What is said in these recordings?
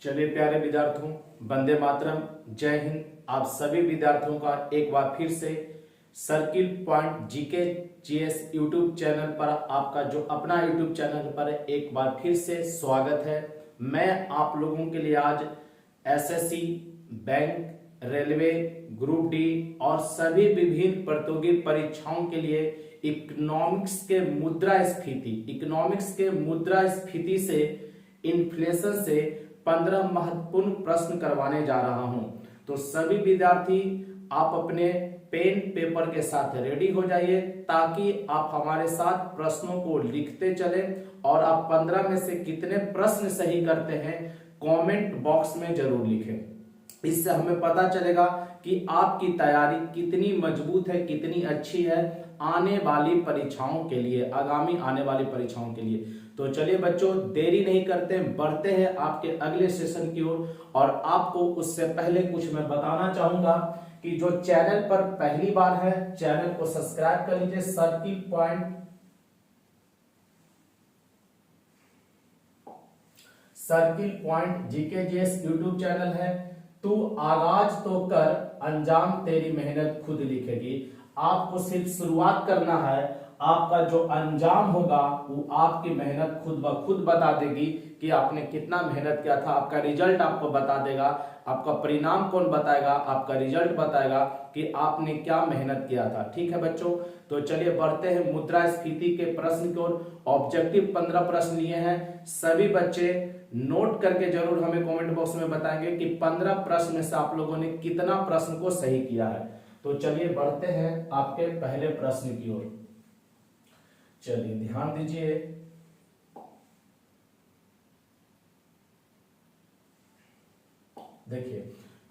चलिए प्यारे विद्यार्थियों, वंदे मातरम, जय हिंद। आप सभी विद्यार्थियों का एक बार फिर से circle point GK GS YouTube channel पर आपका जो अपना यूट्यूब चैनल पर एक बार फिर से स्वागत है। मैं आप लोगों के लिए आज SSC, bank, railway, group D और सभी विभिन्न प्रतियोगी परीक्षाओं के लिए इकोनॉमिक्स के मुद्रा स्फीति से, इन्फ्लेशन से 15 महत्वपूर्ण प्रश्न करवाने जा रहा हूं। तो सभी विद्यार्थी आप अपने पेन पेपर के साथ रेडी हो जाइए ताकि आप हमारे साथ प्रश्नों को लिखते चले और आप 15 में से कितने प्रश्न सही करते हैं कमेंट बॉक्स में जरूर लिखें। इससे हमें पता चलेगा कि आपकी तैयारी कितनी मजबूत है, कितनी अच्छी है आने वाली परीक्षाओं के लिए, आगामी आने वाली परीक्षाओं के लिए। तो चलिए बच्चों, देरी नहीं करते, बढ़ते हैं आपके अगले सेशन की ओर। और आपको उससे पहले कुछ मैं बताना चाहूंगा कि जो चैनल पर पहली बार है, चैनल को सब्सक्राइब कर लीजिए। Circle point GKGS YouTube channel है। तू आगाज तो कर, अंजाम तेरी मेहनत खुद लिखेगी। आपको सिर्फ शुरुआत करना है, आपका जो अंजाम होगा वो आपकी मेहनत खुद ब खुद बता देगी कि आपने कितना मेहनत किया था। आपका रिजल्ट आपको बता देगा, आपका परिणाम कौन बताएगा, आपका रिजल्ट बताएगा कि आपने क्या मेहनत किया था। ठीक है बच्चों, तो चलिए बढ़ते हैं मुद्रास्फीति के प्रश्न की ओर। ऑब्जेक्टिव 15 प्रश्न लिए हैं। सभी बच्चे नोट करके जरूर हमें कमेंट बॉक्स में बताएंगे कि 15 प्रश्न में से आप लोगों ने कितना प्रश्न को सही किया है। तो चलिए बढ़ते हैं आपके पहले प्रश्न की ओर। चलिए ध्यान दीजिए। देखिए,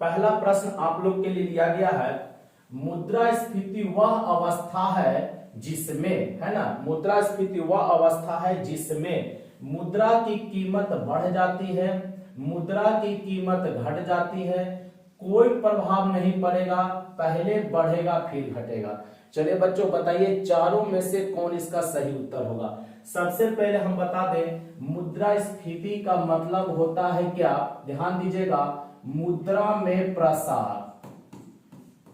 पहला प्रश्न आप लोग के लिए लिया गया है, मुद्रास्फीति वह अवस्था है जिसमें, है ना, मुद्रास्फीति वह अवस्था है जिसमें मुद्रा की कीमत बढ़ जाती है, मुद्रा की कीमत घट जाती है, कोई प्रभाव नहीं पड़ेगा, पहले बढ़ेगा फिर घटेगा। चलिए बच्चों बताइए चारों में से कौन इसका सही उत्तर होगा। सबसे पहले हम बता दें, मुद्रास्फीति का मतलब होता है क्या, ध्यान दीजिएगा, मुद्रा में प्रसार,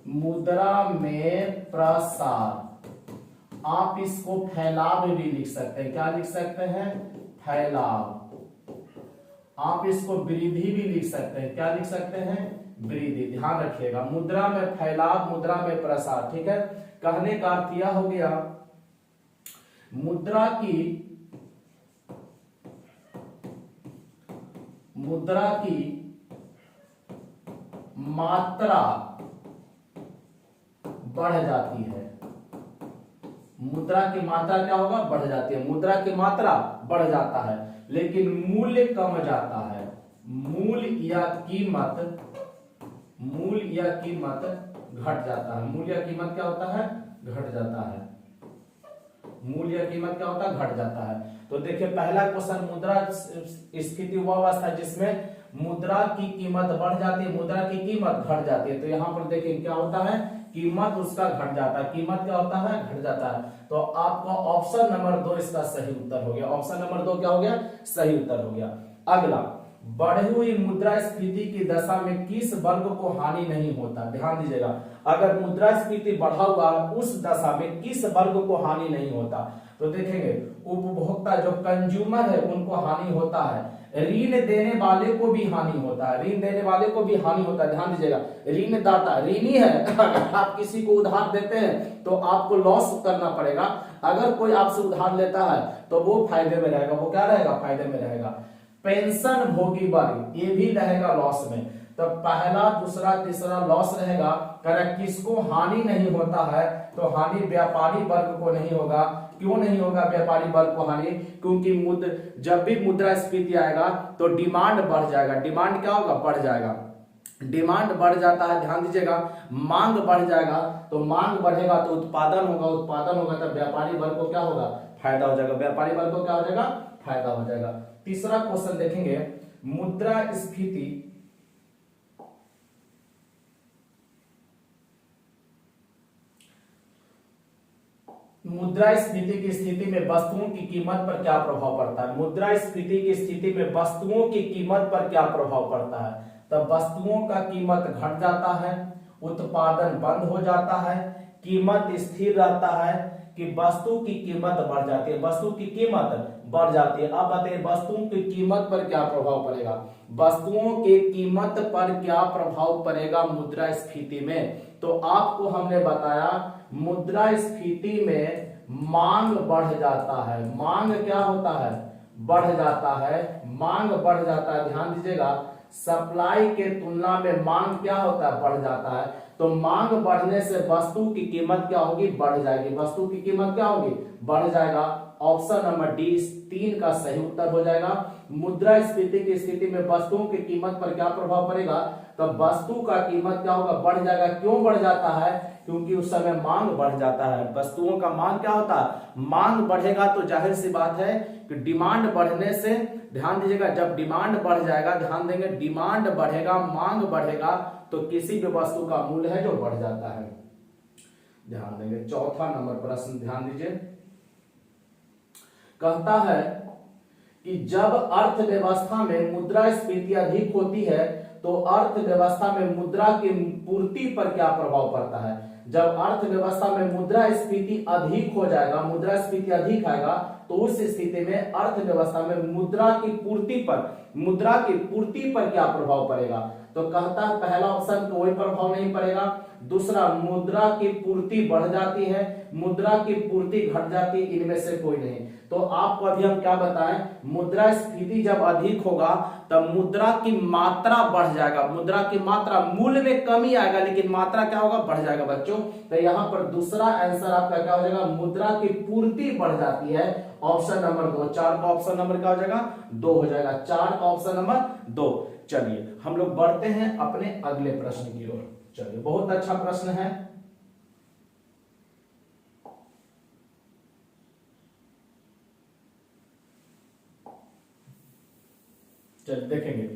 मुद्रा में प्रसार। आप इसको फैलाव भी लिख सकते हैं। क्या लिख सकते हैं? फैलाव। आप इसको वृद्धि भी लिख सकते हैं। क्या लिख सकते हैं? वृद्धि। ध्यान रखिएगा, मुद्रा में फैलाव, मुद्रा में प्रसार। ठीक है, कहने का अर्थ यह हो गया, मुद्रा की मात्रा बढ़ जाती है। मुद्रा की मात्रा क्या होगा? बढ़ जाती है। मुद्रा की मात्रा बढ़ जाता है लेकिन मूल्य कम जाता है। मूल्य या कीमत घट जाता है। मूल्य कीमत क्या होता है? घट जाता है। मूल्य कीमत क्या होता है? घट जाता है। तो देखिए पहला क्वेश्चन, मुद्रा स्फीति वह अवस्था है जिसमें मुद्रा की कीमत बढ़ जाती है, मुद्रा की कीमत घट जाती है। तो यहां पर देखिए क्या होता है, कीमत उसका घट जाता है। कीमत क्या होता है? घट जाता है। तो आपका ऑप्शन नंबर 2 इसका सही उत्तर हो गया। ऑप्शन नंबर 2 क्या हो गया? सही उत्तर हो गया। अगला, बढ़ी हुई मुद्रास्फीति की दशा में किस वर्ग को हानि नहीं होता? ध्यान दीजिएगा, अगर मुद्रास्फीति बढ़ा हुआ उस दशा में किस वर्ग को हानि नहीं होता? तो देखेंगे उपभोक्ता, जो कंज्यूमर है, उनको हानि होता है। ऋण देने वाले को भी हानि होता है। ऋण देने वाले को भी हानि होता है। ध्यान दीजिएगा, ऋणदाता ऋणी है। अगर आप किसी को उधार देते हैं तो आपको लॉस करना पड़ेगा। अगर कोई आपसे उधार लेता है तो वो फायदे में रहेगा। वो क्या रहेगा? फायदे में रहेगा। पेंशन भोगी वर्ग ये भी रहेगा लॉस में। तो पहला, दूसरा, तीसरा लॉस रहेगा। किसको हानि नहीं होता है? तो हानि व्यापारी वर्ग को नहीं होगा। क्यों नहीं होगा व्यापारी वर्ग को हानि? क्योंकि जब भी मुद्रास्फीति आएगा तो डिमांड बढ़ जाएगा। डिमांड क्या होगा? बढ़ जाएगा। डिमांड बढ़ जाता है, ध्यान दीजिएगा, मांग बढ़ जाएगा। तो मांग बढ़ेगा तो उत्पादन होगा, उत्पादन होगा तो व्यापारी वर्ग को क्या होगा? फायदा हो जाएगा। व्यापारी वर्ग को क्या हो जाएगा? फायदा हो जाएगा। तीसरा क्वेश्चन देखेंगे, मुद्रास्फीति मुद्रास्फीति की स्थिति में वस्तुओं की कीमत पर क्या प्रभाव पड़ता है? मुद्रास्फीति की स्थिति में वस्तुओं की कीमत पर क्या प्रभाव पड़ता है? तब वस्तुओं का कीमत घट जाता है, उत्पादन बंद हो जाता है, कीमत स्थिर रहता है कि वस्तु की कीमत बढ़ जाती है? वस्तु की कीमत बढ़ जाती है। अब बताइए वस्तुओं की कीमत पर क्या प्रभाव पड़ेगा? वस्तुओं के कीमत पर क्या प्रभाव पड़ेगा मुद्रास्फीति में? तो आपको हमने बताया मुद्रास्फीति में मांग बढ़ जाता है। मांग क्या होता है? बढ़ जाता है। मांग बढ़ जाता है, ध्यान दीजिएगा, सप्लाई के तुलना में मांग क्या होता है? बढ़ जाता है। तो मांग बढ़ने से वस्तु की कीमत क्या होगी? बढ़ जाएगी। वस्तु की कीमत क्या होगी? बढ़ जाएगा। ऑप्शन नंबर डी 3 का सही उत्तर हो जाएगा। मुद्रास्फीति की स्थिति में वस्तुओं की कीमत पर क्या प्रभाव पड़ेगा? तो वस्तु का कीमत क्या होगा? बढ़ जाएगा। क्यों बढ़ जाता है? क्योंकि उस समय मांग बढ़ जाता है। वस्तुओं का मांग क्या होता है? मांग बढ़ेगा तो जाहिर सी बात है कि डिमांड बढ़ने से, ध्यान दीजिएगा, जब डिमांड बढ़ जाएगा, ध्यान देंगे, डिमांड बढ़ेगा, मांग बढ़ेगा तो किसी भी वस्तु का मूल्य है जो बढ़ जाता है। ध्यान देंगे। चौथा नंबर प्रश्न ध्यान दीजिए, कहता है कि जब अर्थव्यवस्था में मुद्रास्फीति अधिक होती है तो अर्थव्यवस्था में मुद्रा की पूर्ति पर क्या प्रभाव पड़ता है? जब अर्थव्यवस्था में मुद्रास्फीति अधिक हो जाएगा, मुद्रास्फीति अधिक आएगा तो उस स्थिति में अर्थव्यवस्था में मुद्रा की पूर्ति पर क्या प्रभाव पड़ेगा? तो कहता है पहला ऑप्शन कोई प्रभाव नहीं पड़ेगा। दूसरा, मुद्रा की पूर्ति बढ़ जाती है, मुद्रा की पूर्ति घट जाती है, इनमें से कोई नहीं। तो आपको अभी हम क्या बताएं, मुद्रास्फीति जब अधिक होगा तब मुद्रा की मात्रा बढ़ जाएगा। मुद्रा की मात्रा, मूल्य में कमी आएगा लेकिन मात्रा क्या होगा? बढ़ जाएगा बच्चों। तो यहाँ पर दूसरा आंसर आपका क्या हो जाएगा? मुद्रा की पूर्ति बढ़ जाती है। ऑप्शन नंबर 2, 4 का ऑप्शन नंबर क्या हो जाएगा? 2 हो जाएगा। 4 का ऑप्शन नंबर 2। चलिए हम लोग बढ़ते हैं अपने अगले प्रश्न की ओर। चलिए, बहुत अच्छा प्रश्न है। चलिए देखेंगे,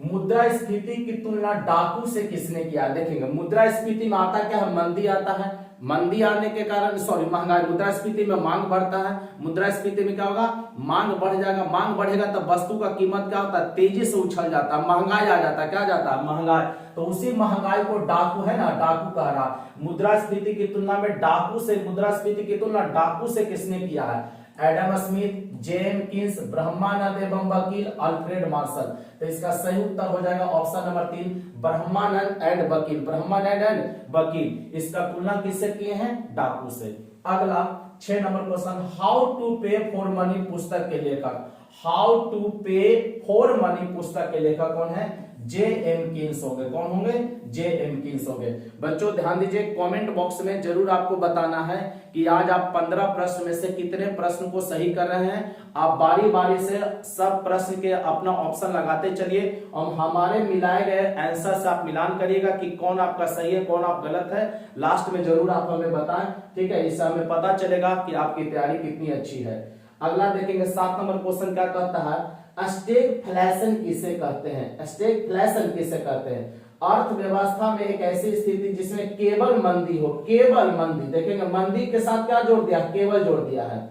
मुद्रास्फीति की तुलना डाकू से किसने किया? देखेंगे, मुद्रास्फीति में आता क्या है? मंदी आता है। मंदी आने के कारण, महंगाई, मुद्रास्फीति में मांग बढ़ता है। मुद्रास्फीति में क्या होगा? मांग बढ़ जाएगा। मांग बढ़ेगा तब वस्तु का कीमत क्या होता है? तेजी से उछल जाता है, महंगाई आ जाता है। क्या जाता है? महंगाई। तो उसी महंगाई को डाकू है ना, डाकू कह रहा। मुद्रास्फीति की तुलना में डाकू से, मुद्रास्फीति की तुलना डाकू से किसने किया है? एडम स्मिथ, जेम्स, ब्रह्मानंद एवं वकील, अल्फ्रेड मार्शल। तो इसका सही उत्तर हो जाएगा ऑप्शन नंबर 3, ब्रह्मानंद एंड वकील। ब्रह्मानंद एंड वकील, इसका तुलना किससे किए हैं? डाकू से। अगला 6 नंबर क्वेश्चन, हाउ टू पे फॉर मनी पुस्तक के लेखक। हाउ टू पे फॉर मनी पुस्तक के लेखक कौन है? J.M. कीन्स होंगे। कौन होंगे? J.M. कीन्स होंगे। बच्चों ध्यान दीजिए, कमेंट बॉक्स में जरूर आपको बताना है कि आज आप 15 प्रश्न में से कितने प्रश्न को सही कर रहे हैं। आप बारी बारी से सब प्रश्न के अपना ऑप्शन लगाते चलिए और हमारे मिलाए गए आंसर से आप मिलान करिएगा कि कौन आपका सही है, कौन आप गलत है। लास्ट में जरूर आप हमें बताएं, ठीक है? इससे हमें पता चलेगा कि आपकी तैयारी कितनी अच्छी है। अगला देखेंगे, 7 नंबर क्वेश्चन क्या कहता है? स्टैगफ्लेशन किसे कहते हैं? स्टैगफ्लेशन किसे कहते हैं? अर्थव्यवस्था में एक ऐसी स्थिति जिसमें केवल मंदी हो। केवल मंदी, देखेंगे मंदी के साथ क्या जोड़ दिया? केवल जोड़ दिया है।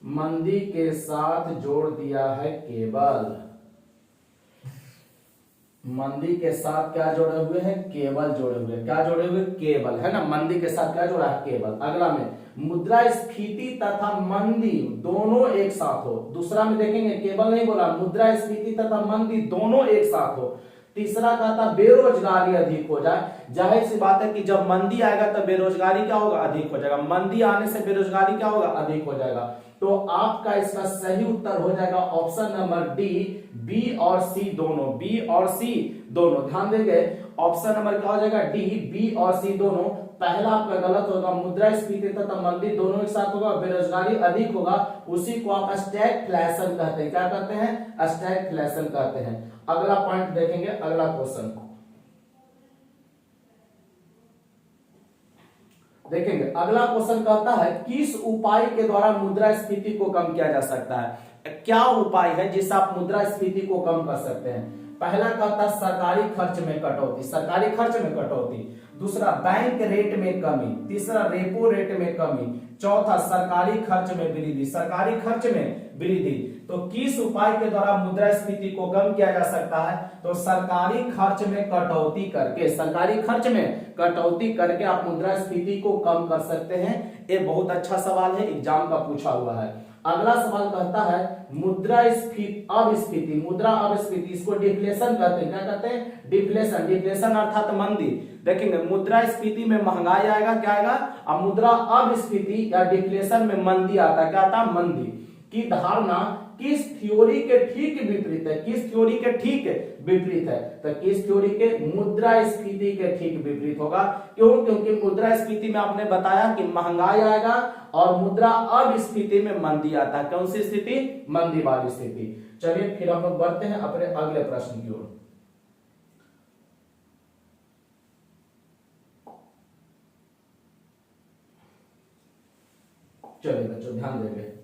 मंदी के साथ जोड़ दिया है केवल। मंदी के साथ क्या जोड़े हुए हैं? केवल जोड़े हुए। क्या जोड़े हुए? केवल, है ना? मंदी के साथ क्या जोड़ा है? केवल। अगला में मुद्रास्फीति तथा मंदी दोनों एक साथ हो। दूसरा में देखेंगे, केवल नहीं बोला, मुद्रास्फीति तथा मंदी दोनों एक साथ हो। तीसरा कहता बेरोजगारी अधिक हो जाए। जाहिर सी बात है कि जब मंदी आएगा तब बेरोजगारी क्या होगा? अधिक हो जाएगा। मंदी आने से बेरोजगारी क्या होगा? अधिक हो जाएगा। तो आपका इसका सही उत्तर हो जाएगा ऑप्शन नंबर डी, बी और सी दोनों। बी और सी दोनों, ध्यान देंगे, ऑप्शन नंबर क्या हो जाएगा? डी, बी और सी दोनों। पहला आपका गलत होगा, मुद्रास्फीति तथा मंदी दोनों एक साथ होगा, बेरोजगारी अधिक होगा, उसी को आप स्टैगफ्लेशन कहते हैं। क्या कहते हैं? स्टैगफ्लेशन कहते हैं। अगला पॉइंट देखेंगे, अगला क्वेश्चन देखेंगे। अगला क्वेश्चन कहता है किस उपाय के द्वारा मुद्रास्फीति को कम किया जा सकता है? क्या उपाय है जिससे आप मुद्रास्फीति को कम कर सकते हैं? पहला कहता है सरकारी खर्च में कटौती, सरकारी खर्च में कटौती। दूसरा बैंक रेट में कमी। तीसरा रेपो रेट में कमी। चौथा सरकारी खर्च में वृद्धि, सरकारी खर्च में वृद्धि। तो किस उपाय के द्वारा मुद्रास्फीति को कम किया जा सकता है? तो सरकारी खर्च में कटौती करके, सरकारी खर्च में कटौती करके आप मुद्रास्फीति को कम कर सकते हैं। ये बहुत अच्छा सवाल है, एग्जाम का पूछा हुआ है। अगला सवाल कहता है मुद्रास्फीति अपस्फीति, मुद्रा अपस्फीति, इसको डिफ्लेशन कहते हैं। क्या कहते हैं? डिफ्लेशन। डिफ्लेशन अर्थात मंदी। देखेंगे मुद्रास्फीति में महंगाई आएगा, क्या आएगा? अब मुद्रा अपस्फीति या डिफ्लेशन में मंदी आता है। क्या आता है? मंदी की धारणा किस थ्योरी के ठीक विपरीत है? किस थ्योरी के ठीक विपरीत है? तो किस थ्योरी के? मुद्रास्फीति के ठीक विपरीत होगा। क्यों? क्योंकि मुद्रास्फीति में आपने बताया कि महंगाई आएगा और मुद्रा अपस्फीति में मंदी आता है। कौन सी स्थिति? मंदी वाली स्थिति। चलिए फिर हम लोग बढ़ते हैं अपने अगले प्रश्न की ओर। चलिए बच्चों ध्यान देंगे।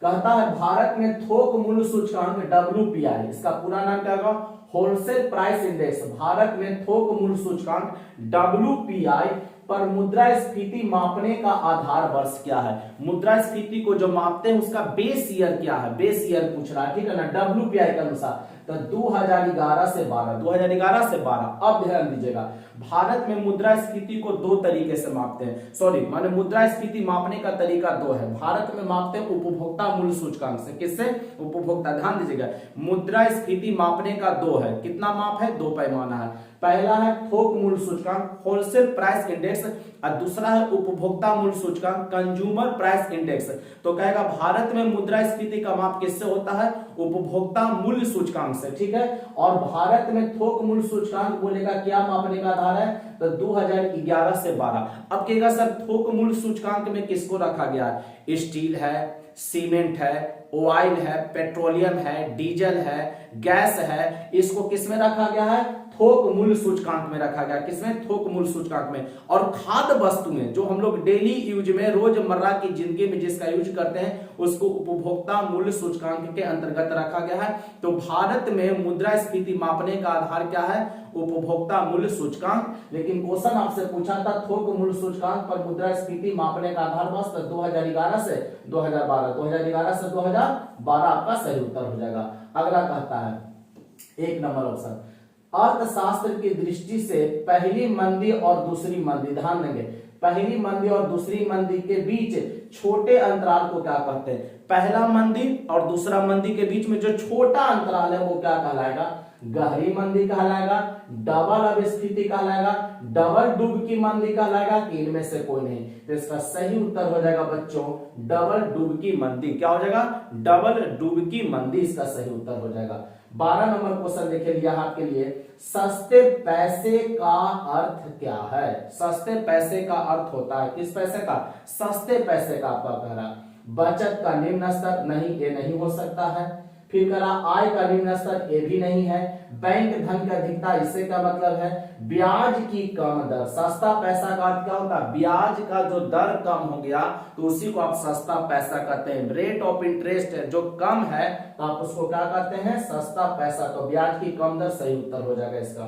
कहता है भारत में थोक मूल्य सूचकांक WPI, इसका पूरा नाम क्या होगा? Wholesale price index. भारत में थोक मूल्य सूचकांक WPI पर मुद्रास्फीति मापने का आधार वर्ष क्या है? मुद्रास्फीति को जो मापते हैं उसका बेस ईयर क्या है? बेस ईयर पूछ रहा है, ठीक है ना, WPI के अनुसार। तो 2011 से 12, 2011 से 12। अब ध्यान दीजिएगा, भारत में मुद्रास्फीति को दो तरीके से मापते हैं, सॉरी माने मुद्रास्फीति मापने का तरीका दो है। भारत में मापते हैं उपभोक्ता मूल्य सूचकांक से। किससे? उपभोक्ता। ध्यान दीजिएगा, मुद्रास्फीति मापने का दो है। कितना माप है? दो पैमाना है। पहला है थोक मूल्य सूचकांक, होलसेल प्राइस इंडेक्स, और दूसरा है उपभोक्ता मूल्य सूचकांक, कंज्यूमर प्राइस इंडेक्स। तो कहेगा भारत में मुद्रास्फीति का माप किससे होता है? उपभोक्ता मूल्य सूचकांक से, ठीक है। और भारत में थोक मूल्य सूचकांक बोलेगा क्या मापने का आधार है? तो 2011 से 12। अब कहेगा सर थोक मूल्य सूचकांक में किसको रखा गया है? स्टील है, सीमेंट है, ऑयल है, पेट्रोलियम है, डीजल है, गैस है, इसको किसमें रखा गया है? थोक मूल्य सूचकांक में रखा गया। किसमें? थोक मूल्य सूचकांक में। और खाद्य वस्तुएं जो हम लोग डेली यूज में, रोजमर्रा की जिंदगी में जिसका यूज करते हैं, उसको उपभोक्ता मूल्य सूचकांक के अंतर्गत रखा गया है। तो भारत में मुद्रास्फीति मापने का आधार क्या है? उपभोक्ता मूल्य सूचकांक। लेकिन क्वेश्चन आपसे पूछा था थोक मूल्य सूचकांक पर मुद्रास्फीति मापने का आधार वर्ष 2011 से 2012, 2011 से 2012 आपका सही उत्तर हो जाएगा। अगला कहता है 1 नंबर ऑप्शन, अर्थशास्त्र की दृष्टि से पहली मंदी और दूसरी मंदी, ध्यान देंगे, पहली मंदी और दूसरी मंदी के बीच छोटे अंतराल को क्या कहते हैं? पहला मंदी और दूसरा मंदी के बीच में जो छोटा अंतराल है वो क्या कहलाएगा? गहरी मंदी कहलाएगा, डबल अपस्फीति कहलाएगा, डबल डुबकी मंदी कहलाएगा, कि इनमें से कोई नहीं? तो इसका सही उत्तर हो जाएगा बच्चों डबल डुबकी मंदी। क्या हो जाएगा? डबल डुबकी मंदी इसका सही उत्तर हो जाएगा। 12 नंबर क्वेश्चन देखे लिया आपके लिए, सस्ते पैसे का अर्थ क्या है? सस्ते पैसे का अर्थ होता है किस पैसे का? सस्ते पैसे का। आपका कह रहा बचत का निम्न स्तर, नहीं ये नहीं हो सकता है। फिर करा आय का निम्न स्तर, ये भी नहीं है। बैंक धन की अधिकता, इससे क्या मतलब है? ब्याज की कम दर। सस्ता पैसा का अर्थ क्या होता है? ब्याज का जो दर कम हो गया तो उसी को आप सस्ता पैसा कहते हैं। रेट ऑफ इंटरेस्ट है जो कम है तो आप उसको क्या कहते हैं? सस्ता पैसा। तो ब्याज की कम दर सही उत्तर हो जाएगा इसका।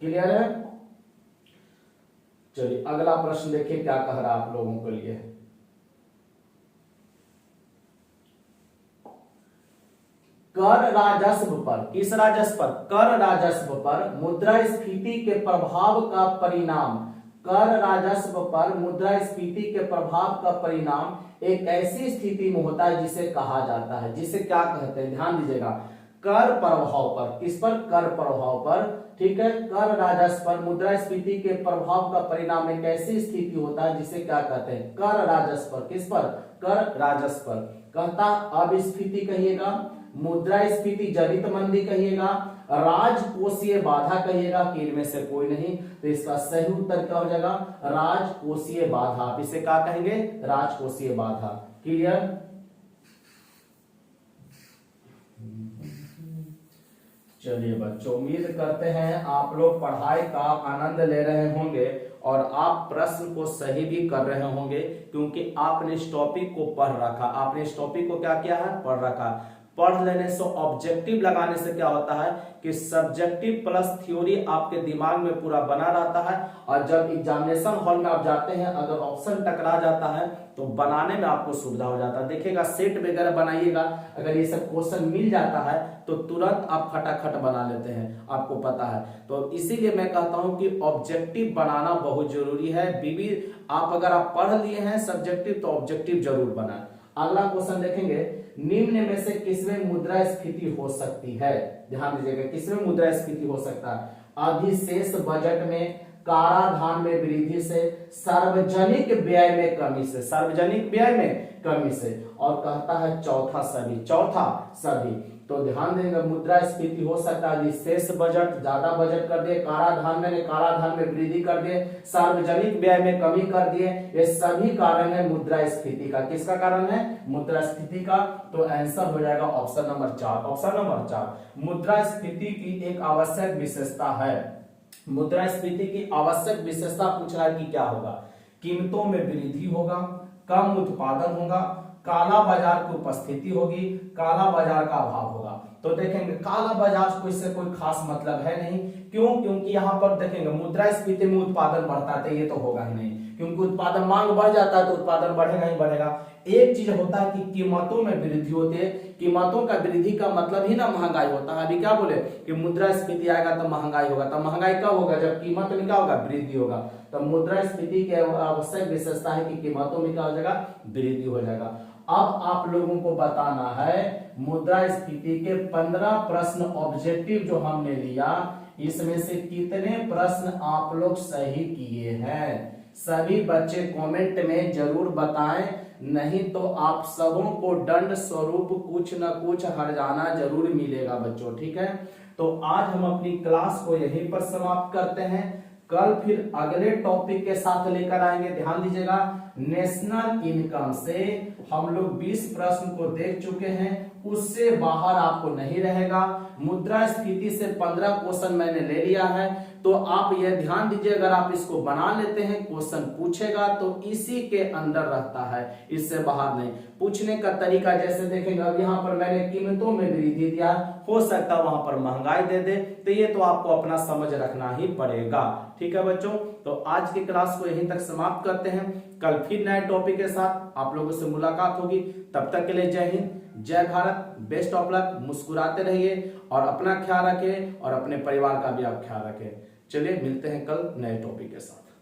क्लियर है? चलिए अगला प्रश्न देखिए क्या कह रहा है आप लोगों के लिए। कर राजस्व पर, किस राजस्व पर? कर राजस्व पर मुद्रास्फीति के प्रभाव का परिणाम, कर राजस्व पर मुद्रास्फीति के प्रभाव का परिणाम एक ऐसी स्थिति में होता है जिसे कहा जाता है, जिसे क्या कहते हैं? ध्यान दीजिएगा, कर प्रभाव पर। किस पर? कर प्रभाव पर, ठीक है। कर राजस्व पर मुद्रास्फीति के प्रभाव का परिणाम एक ऐसी स्थिति होता है जिसे क्या कहते हैं? कर राजस्व पर। किस पर? कर राजस्व पर। कहता अपस्फीति कहिएगा, मुद्रास्फीति जनित मंदी कहिएगा, राजकोषीय बाधा कहिएगा, कि इनमें से कोई नहीं? तो इसका सही उत्तर क्या हो जाएगा? राजकोषीय बाधा। आप इसे क्या कहेंगे? राजकोषीय बाधा। क्लियर? चलिए बच्चों, उम्मीद करते हैं आप लोग पढ़ाई का आनंद ले रहे होंगे और आप प्रश्न को सही भी कर रहे होंगे, क्योंकि आपने इस टॉपिक को पढ़ रखा। आपने इस टॉपिक को क्या किया है? पढ़ रखा। पढ़ लेने से, ऑब्जेक्टिव लगाने से क्या होता है कि सब्जेक्टिव प्लस थ्योरी आपके दिमाग में पूरा बना रहता है, और जब एग्जामिनेशन हॉल में आप जाते हैं अगर ऑप्शन टकरा जाता है तो बनाने में आपको सुविधा हो जाता है। देखिएगा सेट वगैरह बनाइएगा, अगर ये सब क्वेश्चन मिल जाता है तो तुरंत आप खटाखट बना लेते हैं, आपको पता है। तो इसीलिए मैं कहता हूं कि ऑब्जेक्टिव बनाना बहुत जरूरी है। बीबी आप अगर आप पढ़ लिए हैं सब्जेक्टिव तो ऑब्जेक्टिव जरूर बनाएं। अगला क्वेश्चन देखेंगे, निम्न में से किसमें मुद्रास्फीति हो सकती है? ध्यान दीजिएगा, किसमें मुद्रास्फीति हो सकता है? अधिशेष बजट में, कराधान में वृद्धि से, सार्वजनिक व्यय में कमी से, सार्वजनिक व्यय में कमी से, और कहता है चौथा सभी, चौथा सभी। तो ध्यान देंगे मुद्रास्फीति हो सकता है अधिशेष बजट, ज्यादा बजट कर दिए, कराधान में वृद्धि कर दिए, सार्वजनिक व्यय में कमी कर दिए, ये सभी कारण है मुद्रास्फीति का। किसका कारण है? मुद्रास्फीति का। तो आंसर हो जाएगा ऑप्शन नंबर 4। ऑप्शन नंबर 4 मुद्रास्फीति की एक आवश्यक विशेषता है। मुद्रास्फीति की आवश्यक विशेषता पूछ रहा है कि क्या होगा? कीमतों में वृद्धि होगा, कम उत्पादन होगा, काला बाजार की उपस्थिति होगी, काला बाजार का अभाव होगा। तो देखेंगे काला बाजार को इससे कोई खास मतलब है नहीं। क्यों? क्योंकि यहाँ पर देखेंगे मुद्रास्फीति में उत्पादन बढ़ता है, ये तो होगा ही नहीं, क्योंकि उत्पादन मांग बढ़ जाता है तो उत्पादन बढ़ेगा ही बढ़ेगा। एक चीज होता है कि कीमतों में वृद्धि होती है। कीमतों का वृद्धि का मतलब ही ना महंगाई होता है। अभी क्या बोले कि मुद्रास्फीति आएगा तो महंगाई होगा, तो महंगाई कब होगा? जब कीमत में क्या होगा? वृद्धि होगा। तो मुद्रास्फीति की आवश्यक विशेषता है कि कीमतों में क्या हो जाएगा? वृद्धि हो जाएगा। अब आप लोगों को बताना है मुद्रास्फीति के 15 प्रश्न ऑब्जेक्टिव जो हमने लिया, इसमें से कितने प्रश्न आप लोग सही किए हैं? सभी बच्चे कमेंट में जरूर बताएं, नहीं तो आप सबों को दंड स्वरूप कुछ न कुछ हर्जाना जरूर मिलेगा बच्चों, ठीक है। तो आज हम अपनी क्लास को यहीं पर समाप्त करते हैं। कल फिर अगले टॉपिक के साथ लेकर आएंगे। ध्यान दीजिएगा, नेशनल इनकम से हम लोग 20 प्रश्न को देख चुके हैं, उससे बाहर आपको नहीं रहेगा। मुद्रास्फीति से 15 क्वेश्चन मैंने ले लिया है, तो आप यह ध्यान दीजिए, अगर आप इसको बना लेते हैं क्वेश्चन पूछेगा तो इसी के अंदर रहता है, इससे बाहर नहीं। पूछने का तरीका जैसे देखेंगे, अब यहाँ पर मैंने कीमतों में वृद्धि दिया, हो सकता है वहां पर महंगाई दे दे, तो ये तो आपको अपना समझ रखना ही पड़ेगा, ठीक है बच्चों। तो आज की क्लास को यहीं तक समाप्त करते हैं। कल फिर नए टॉपिक के साथ आप लोगों से मुलाकात होगी। तब तक के लिए जय हिंद, जय भारत, बेस्ट ऑफ लक। मुस्कुराते रहिए और अपना ख्याल रखें और अपने परिवार का भी आप ख्याल रखें। चलिए मिलते हैं कल नए टॉपिक के साथ।